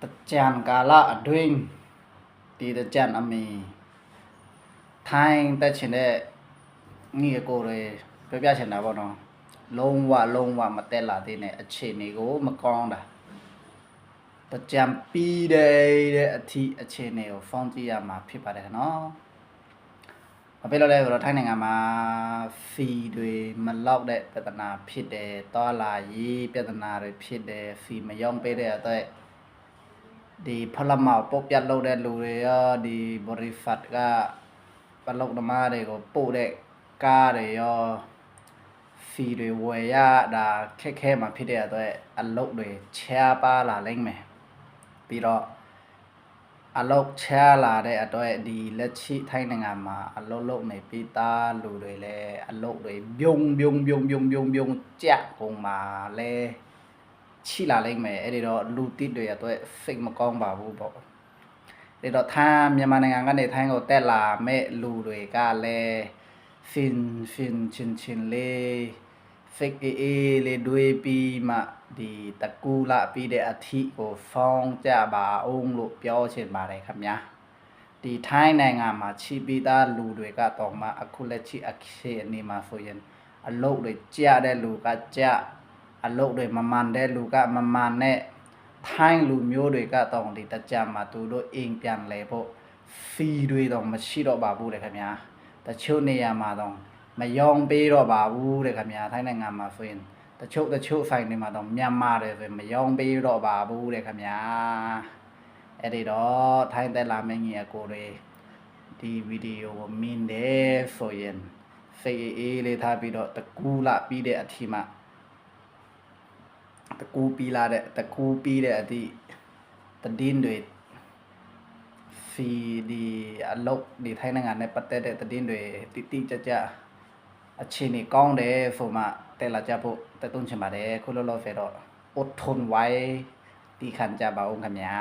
ตะจันกาละด้วยตีตะจันอเมไทยแต่เช่นได้งี้ก็เลยไปပြချင်တာပေါ့နော်လုံးဝမတက်လာသေးနဲ့အခြေအနေကိုမကောင်းတာတကြံပြီးတဲ့အထိအခြေအနေကိုဖောင်းကြည့်ရမှာဖြစ်ပါတယ်ခနော်ဘာဖြစ်လို့လဲဆိုတော့ထိုင်းနိုင်ငံမှာဖီတွေမလောက်တဲ့ပြဿနာဖြစ်တယ်တောလာရေးပြဿနာတွေဖြစ်တယ်ဖီမယောင်းပေးတဲ့အတွက်ဒီဖလမောက်ပုတ်ပြတ်လုပ်တဲ့လူတွေရောဒီဘရိဖတ်ကပလုတ်သမားတွေကိုပို့တဲ့ကားတွေရောဖီတွေဝယ်ရတာခက်မှာဖြစ်တဲ့အတွက်အလုတ်တွေချားပါလာလိမ့်မယ်ပြီးတော့အလုတ်ချားလာတဲ့အတွက်ဒီလက်ရှိထိုင်းနိုင်ငံမှာအလုတ်လုပ်နေပြီးသားလူတွေလည်းအလုတ်တွေပြုံကြက်ကုန်မှာလဲချိလာလိမ့်မယ်အဲ့ဒီတော့လူတိတွေအတွက်စိတ်မကောင်းပါဘူးပေါ့အဲ့တော့ထိုင်းမြန်မာနိုင်ငံကနေထိုင်းကိုတက်လာမဲ့လူတွေကလည်းဖင်ချင်းလေးဖိတ်အေးလေးတွေးပြီးမှဒီတကူလာပြီးတဲ့အထီကိုဖောင်းကြပါအောင်လို့ပြောချင်ပါတယ်ခင်ဗျာဒီထိုင်းနိုင်ငံမှာချိပြီးသားလူတွေကတော့မှအခုလက်ရှိအခြေအနေမှာဆိုရင်အလုတ်တွေကြတဲ့လူကကြအလုတ်တွေမမှန်တဲ့လူကမမှန်နဲ့ထိုင်းလူမျိုးတွေကတော့ဒီတကြမှာသူတို့အိမ်ပြန်လဲဖို့ဖီတွေတော့မရှိတော့ပါဘူးလေခင်ဗျာတချို့နေရာမှာတော့မယောင်းပေးတော့ပါဘူးတဲ့ခင်ဗျာထိုင်းနိုင်ငံမှာဆိုရင်တချို့ဆိုင်တွေမှာတော့မြန်မာတွေဆိုမယောင်းပေးတော့ပါဘူးတဲ့ခင်ဗျာအဲ့ဒီတော့ထိုင်းတက်လာမင်းကြီးအကိုတွေဒီဗီဒီယိုကိုမြင်တယ်ဆိုရင်စိတ်အေးလေးထားပြီးတော့တကူလာပြီးတဲ့အထိမှတကူပြီးတဲ့အထိတဒင်းတွေဖီဒီအလုတ်ဒီထိုင်းနိုင်ငံနဲ့ပတ်သက်တဲ့တဒင်းတွေတိကျအခြေအနေကောင်းတယ်ဆိုမှတက်လာကြဖို့တက်သွင်းချင်ပါတယ်ခုလောလောဆယ်တော့อดทนไว้တီခံကြပါဦးခင်ဗျာ